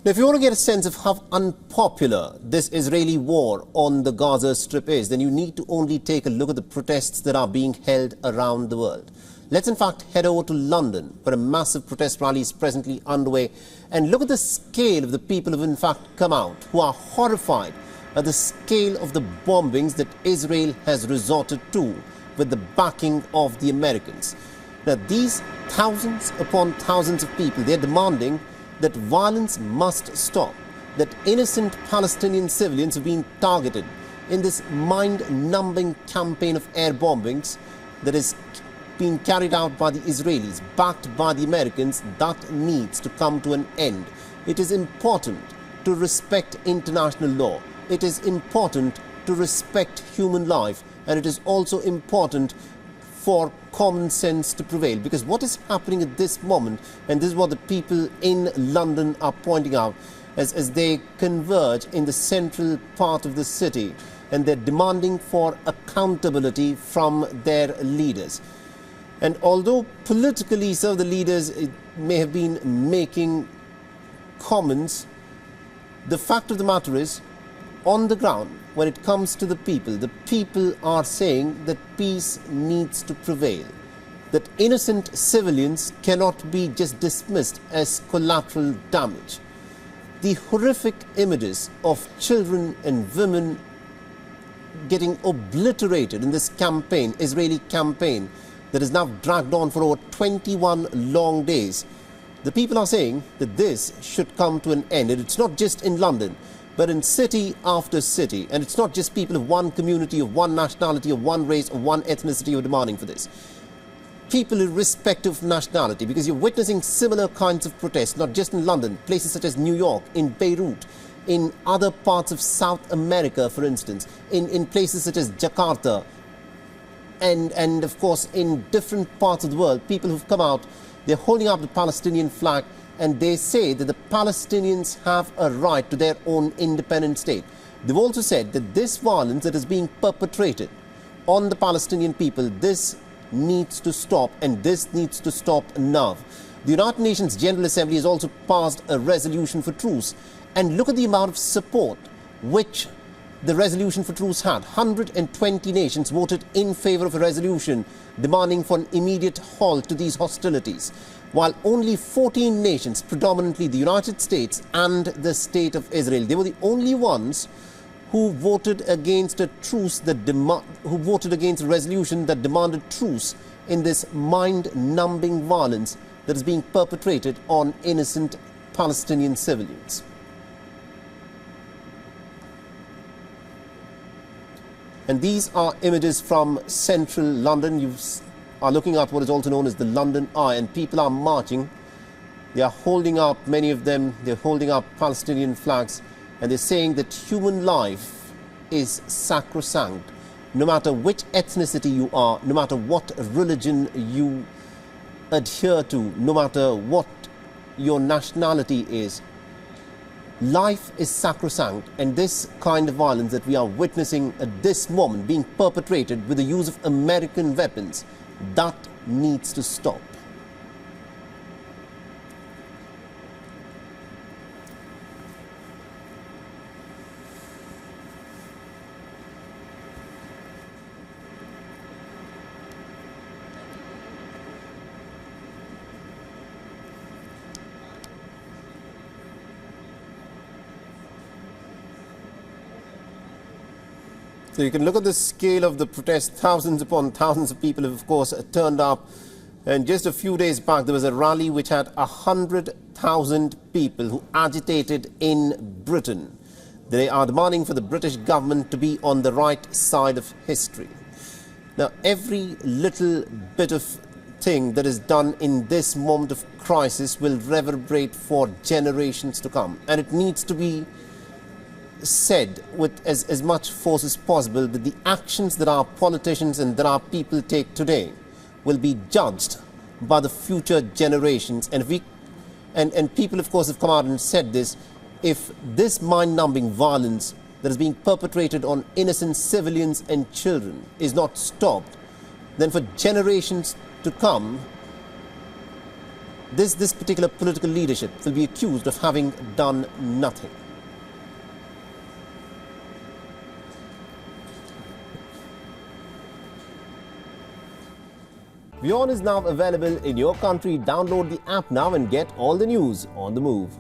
Now, if you want to get a sense of how unpopular this Israeli war on the Gaza Strip is, then you need to only take a look at the protests that are being held around the world. Let's in fact head over to London, where a massive protest rally is presently underway, and look at the scale of the people who have in fact come out, who are horrified at the scale of the bombings that Israel has resorted to with the backing of the Americans. Now, these thousands upon thousands of people, they're demanding that violence must stop, that innocent Palestinian civilians have been targeted in this mind-numbing campaign of air bombings that is being carried out by the Israelis, backed by the Americans. That needs to come to an end. It is important to respect international law. It is important to respect human life, and it is also important for common sense to prevail, because what is happening at this moment, and this is what the people in London are pointing out as they converge in the central part of the city, and they're demanding for accountability from their leaders. And although politically some of the leaders may have been making comments, the fact of the matter is, on the ground, when it comes to the people are saying that peace needs to prevail, that innocent civilians cannot be just dismissed as collateral damage. The horrific images of children and women getting obliterated in this campaign, Israeli campaign, that is now dragged on for over 21 long days. The people are saying that this should come to an end. And it's not just in London, but in city after city. And it's not just people of one community, of one nationality, of one race, of one ethnicity who are demanding for this. People irrespective of nationality, because you're witnessing similar kinds of protests, not just in London, places such as New York, in Beirut, in other parts of South America, for instance, in places such as Jakarta, and of course in different parts of the world. People who've come out, they're holding up the Palestinian flag, and they say that the Palestinians have a right to their own independent state. They've also said that this violence that is being perpetrated on the Palestinian people, this needs to stop, and this needs to stop now. The United Nations General Assembly has also passed a resolution for truce, and look at the amount of support which the resolution for truce had. 120 nations voted in favor of a resolution demanding for an immediate halt to these hostilities, while only 14 nations, predominantly the United States and the State of Israel, they were the only ones who voted against a truce who voted against a resolution that demanded truce in this mind-numbing violence that is being perpetrated on innocent Palestinian civilians. And these are images from central London. You are looking at what is also known as the London Eye, and people are marching. They are holding up, many of them, they're holding up Palestinian flags, and they're saying that human life is sacrosanct. No matter which ethnicity you are, no matter what religion you adhere to, no matter what your nationality is, life is sacrosanct. And this kind of violence that we are witnessing at this moment being perpetrated with the use of American weapons, that needs to stop. So you can look at the scale of the protest. Thousands upon thousands of people have, of course, turned up. And just a few days back, there was a rally which had 100,000 people who agitated in Britain. They are demanding for the British government to be on the right side of history. Now, every little bit of thing that is done in this moment of crisis will reverberate for generations to come. And it needs to be said with as much force as possible that the actions that our politicians and that our people take today will be judged by the future generations. And people, of course, have come out and said this: if this mind-numbing violence that is being perpetrated on innocent civilians and children is not stopped, then for generations to come, this particular political leadership will be accused of having done nothing. WION is now available in your country. Download the app now and get all the news on the move.